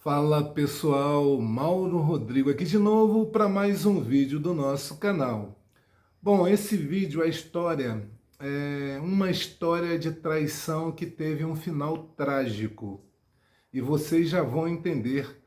Fala pessoal, Mauro Rodrigo aqui de novo para mais um vídeo do nosso canal. Bom, esse vídeo, a história é uma história de traição que teve um final trágico. E vocês já vão entender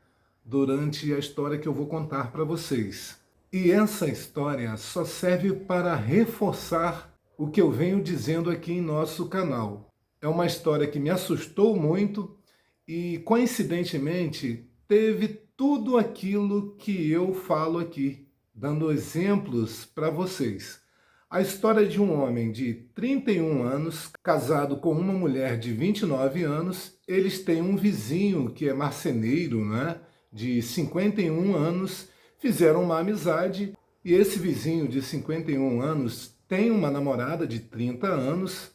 durante a história que eu vou contar para vocês. E essa história só serve para reforçar o que eu venho dizendo aqui em nosso canal. É uma história que me assustou muito e, coincidentemente, teve tudo aquilo que eu falo aqui, dando exemplos para vocês. A história de um homem de 31 anos, casado com uma mulher de 29 anos, eles têm um vizinho que é marceneiro, né, de 51 anos, fizeram uma amizade e esse vizinho de 51 anos tem uma namorada de 30 anos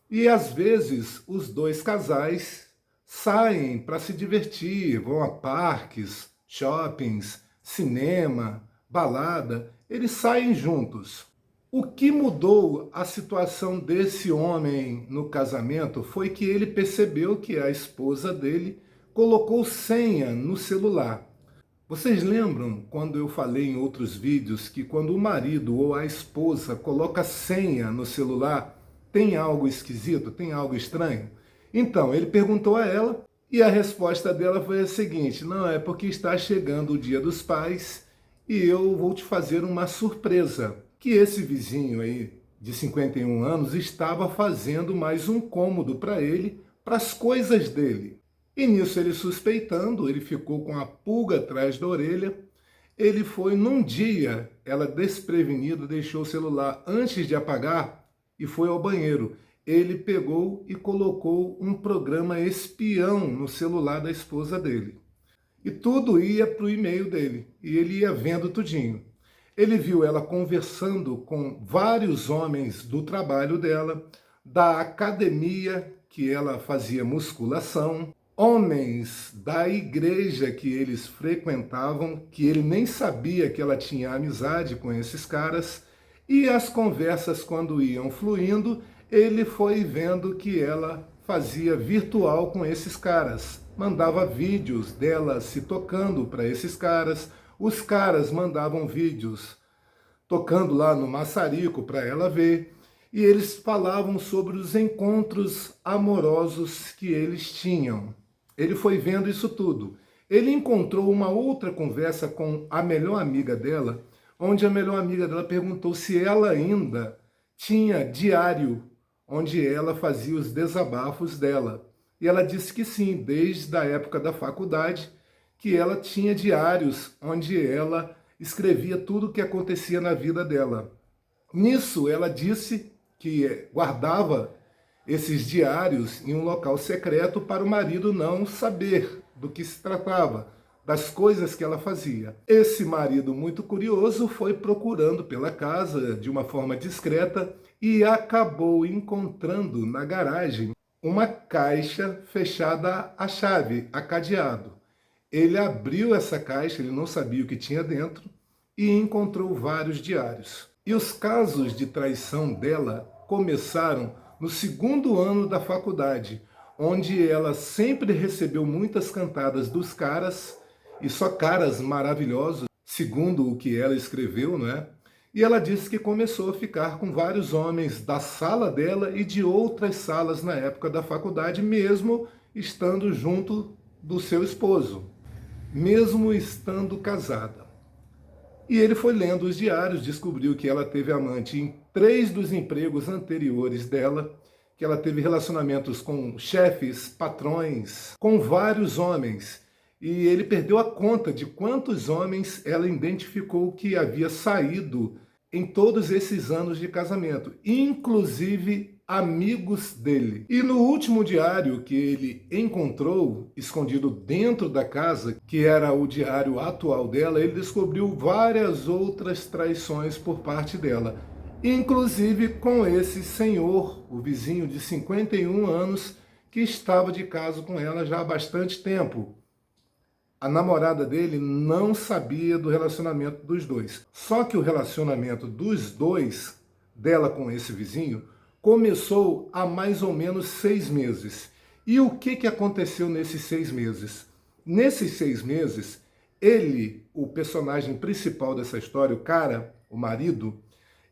e às vezes os dois casais saem para se divertir, vão a parques, shoppings, cinema, balada, eles saem juntos. O que mudou a situação desse homem no casamento foi que ele percebeu que a esposa dele colocou senha no celular. Vocês lembram quando eu falei em outros vídeos que quando o marido ou a esposa coloca senha no celular, tem algo esquisito, tem algo estranho? Então, ele perguntou a ela e a resposta dela foi a seguinte: não, é porque está chegando o Dia dos Pais e eu vou te fazer uma surpresa. Que esse vizinho aí de 51 anos estava fazendo mais um cômodo para ele, para as coisas dele. E nisso ele suspeitando, ele ficou com a pulga atrás da orelha. Ele foi num dia, ela desprevenida, deixou o celular antes de apagar e foi ao banheiro. Ele pegou e colocou um programa espião no celular da esposa dele. E tudo ia para o e-mail dele, e ele ia vendo tudinho. Ele viu ela conversando com vários homens do trabalho dela, da academia que ela fazia musculação, homens da igreja que eles frequentavam, que ele nem sabia que ela tinha amizade com esses caras, e as conversas quando iam fluindo, ele foi vendo que ela fazia virtual com esses caras, mandava vídeos dela se tocando para esses caras, os caras mandavam vídeos tocando lá no maçarico para ela ver, e eles falavam sobre os encontros amorosos que eles tinham. Ele foi vendo isso tudo. Ele encontrou uma outra conversa com a melhor amiga dela, onde a melhor amiga dela perguntou se ela ainda tinha diário, onde ela fazia os desabafos dela. E ela disse que sim, desde a época da faculdade, que ela tinha diários onde ela escrevia tudo o que acontecia na vida dela. Nisso, ela disse que guardava esses diários em um local secreto para o marido não saber do que se tratava, das coisas que ela fazia. Esse marido, muito curioso, foi procurando pela casa de uma forma discreta e acabou encontrando na garagem uma caixa fechada à chave, a cadeado. Ele abriu essa caixa, ele não sabia o que tinha dentro, e encontrou vários diários. E os casos de traição dela começaram no segundo ano da faculdade, onde ela sempre recebeu muitas cantadas dos caras, e só caras maravilhosos, segundo o que ela escreveu, né? E ela disse que começou a ficar com vários homens da sala dela e de outras salas na época da faculdade, mesmo estando junto do seu esposo, mesmo estando casada. E ele foi lendo os diários, descobriu que ela teve amante em 3 dos empregos anteriores dela, que ela teve relacionamentos com chefes, patrões, com vários homens. E ele perdeu a conta de quantos homens ela identificou que havia saído em todos esses anos de casamento, inclusive amigos dele. E no último diário que ele encontrou, escondido dentro da casa, que era o diário atual dela, ele descobriu várias outras traições por parte dela, inclusive com esse senhor, o vizinho de 51 anos, que estava de caso com ela já há bastante tempo. A namorada dele não sabia do relacionamento dos dois. Só que o relacionamento dos dois, dela com esse vizinho, começou há mais ou menos 6 meses. E o que aconteceu nesses 6 meses? Nesses 6 meses, ele, o personagem principal dessa história, o cara, o marido,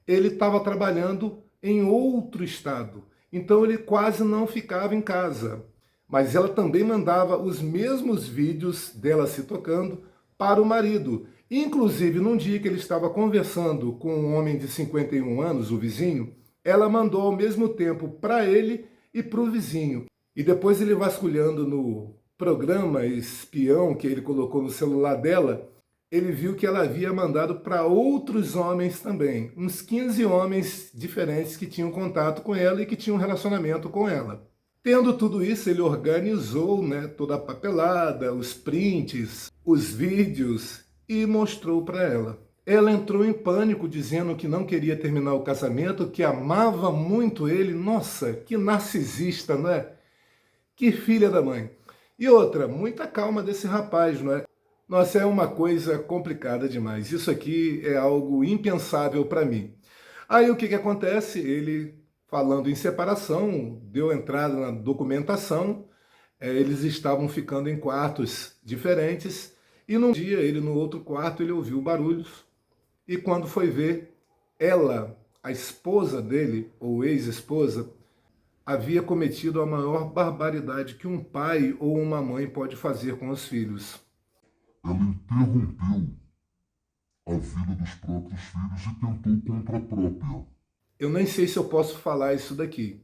ele estava trabalhando em outro estado. Então ele quase não ficava em casa. Mas ela também mandava os mesmos vídeos dela se tocando para o marido. Inclusive, num dia que ele estava conversando com um homem de 51 anos, o vizinho, ela mandou ao mesmo tempo para ele e para o vizinho. E depois ele vasculhando no programa espião que ele colocou no celular dela, ele viu que ela havia mandado para outros homens também, uns 15 homens diferentes que tinham contato com ela e que tinham um relacionamento com ela. Tendo tudo isso, ele organizou, né, toda a papelada, os prints, os vídeos e mostrou para ela. Ela entrou em pânico, dizendo que não queria terminar o casamento, que amava muito ele. Nossa, que narcisista, não é? Que filha da mãe. E outra, muita calma desse rapaz, não é? Nossa, é uma coisa complicada demais. Isso aqui é algo impensável para mim. Aí o que acontece? Ele, falando em separação, deu entrada na documentação, eles estavam ficando em quartos diferentes, e num dia, ele no outro quarto, ele ouviu barulhos, e quando foi ver, ela, a esposa dele, ou ex-esposa, havia cometido a maior barbaridade que um pai ou uma mãe pode fazer com os filhos. Ela interrompeu a vida dos próprios filhos e tentou contra a própria. Eu nem sei se eu posso falar isso daqui.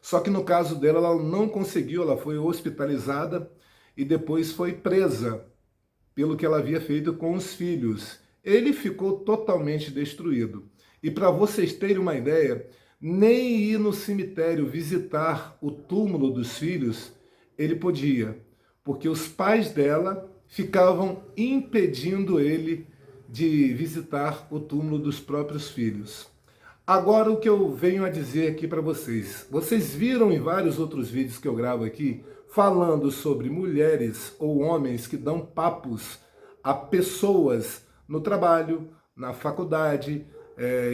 Só que no caso dela, ela não conseguiu, ela foi hospitalizada e depois foi presa pelo que ela havia feito com os filhos. Ele ficou totalmente destruído. E para vocês terem uma ideia, nem ir no cemitério visitar o túmulo dos filhos, ele podia, porque os pais dela ficavam impedindo ele de visitar o túmulo dos próprios filhos. Agora o que eu venho a dizer aqui para vocês. Vocês viram em vários outros vídeos que eu gravo aqui, falando sobre mulheres ou homens que dão papos a pessoas no trabalho, na faculdade,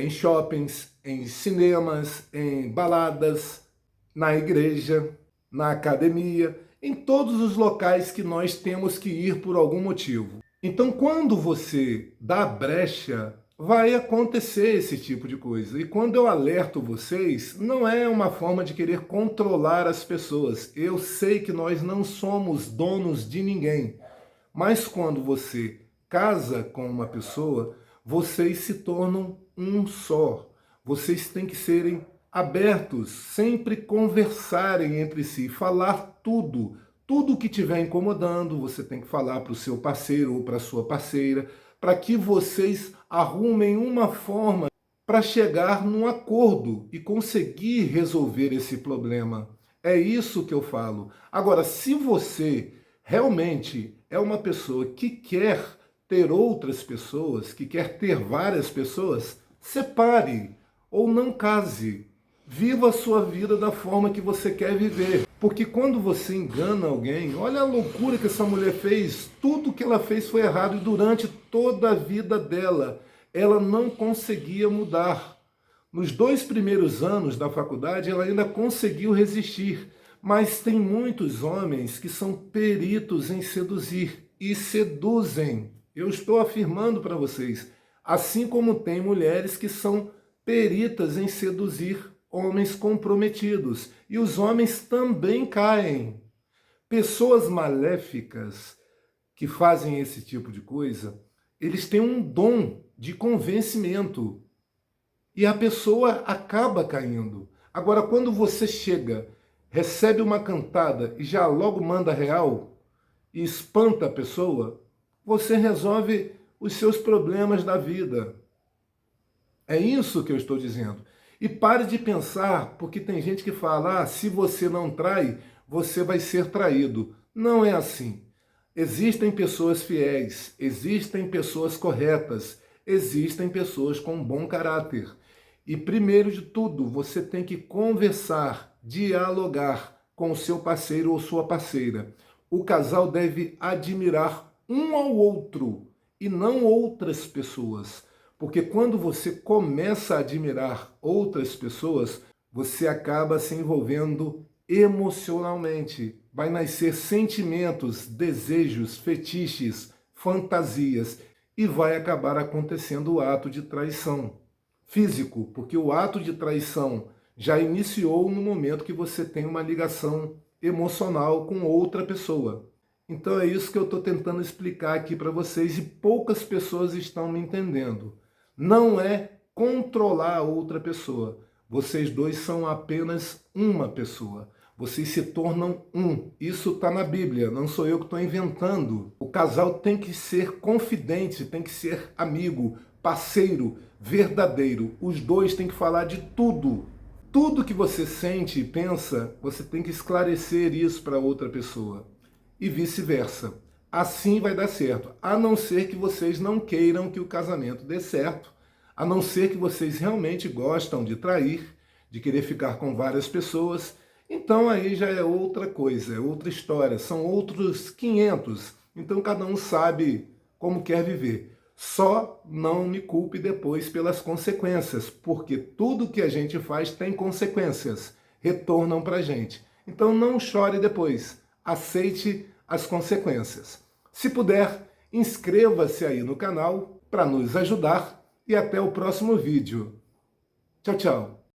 em shoppings, em cinemas, em baladas, na igreja, na academia, em todos os locais que nós temos que ir por algum motivo. Então, quando você dá brecha, vai acontecer esse tipo de coisa. E quando eu alerto vocês, não é uma forma de querer controlar as pessoas. Eu sei que nós não somos donos de ninguém. Mas quando você casa com uma pessoa, vocês se tornam um só. Vocês têm que serem abertos, sempre conversarem entre si, falar tudo. Tudo que estiver incomodando, você tem que falar para o seu parceiro ou para a sua parceira, para que vocês arrumem uma forma para chegar num acordo e conseguir resolver esse problema. É isso que eu falo. Agora, se você realmente é uma pessoa que quer ter outras pessoas, que quer ter várias pessoas, separe ou não case. Viva a sua vida da forma que você quer viver. Porque quando você engana alguém, olha a loucura que essa mulher fez. Tudo que ela fez foi errado e durante toda a vida dela, ela não conseguia mudar. Nos 2 primeiros anos da faculdade, ela ainda conseguiu resistir. Mas tem muitos homens que são peritos em seduzir e seduzem. Eu estou afirmando para vocês. Assim como tem mulheres que são peritas em seduzir homens comprometidos. E os homens também caem. Pessoas maléficas que fazem esse tipo de coisa, eles têm um dom de convencimento. E a pessoa acaba caindo. Agora, quando você chega, recebe uma cantada e já logo manda real e espanta a pessoa, você resolve os seus problemas da vida. É isso que eu estou dizendo. E pare de pensar, porque tem gente que fala, se você não trai, você vai ser traído. Não é assim. Existem pessoas fiéis, existem pessoas corretas, existem pessoas com bom caráter. E primeiro de tudo, você tem que conversar, dialogar com o seu parceiro ou sua parceira. O casal deve admirar um ao outro e não outras pessoas. Porque quando você começa a admirar outras pessoas, você acaba se envolvendo emocionalmente. vai nascer sentimentos, desejos, fetiches, fantasias e vai acabar acontecendo o ato de traição físico, porque o ato de traição já iniciou no momento que você tem uma ligação emocional com outra pessoa. Então é isso que eu estou tentando explicar aqui para vocês e poucas pessoas estão me entendendo. Não é controlar a outra pessoa. Vocês dois são apenas uma pessoa. Vocês se tornam um. Isso está na Bíblia, não sou eu que estou inventando. O casal tem que ser confidente, tem que ser amigo, parceiro, verdadeiro. Os dois têm que falar de tudo. Tudo que você sente e pensa, você tem que esclarecer isso para outra pessoa. E vice-versa. Assim vai dar certo. A não ser que vocês não queiram que o casamento dê certo, a não ser que vocês realmente gostam de trair, de querer ficar com várias pessoas, então aí já é outra coisa, é outra história, são outros 500. Então cada um sabe como quer viver. Só não me culpe depois pelas consequências, porque tudo que a gente faz tem consequências, retornam para a gente. Então não chore depois, aceite as consequências. Se puder, inscreva-se aí no canal para nos ajudar e até o próximo vídeo. Tchau, tchau.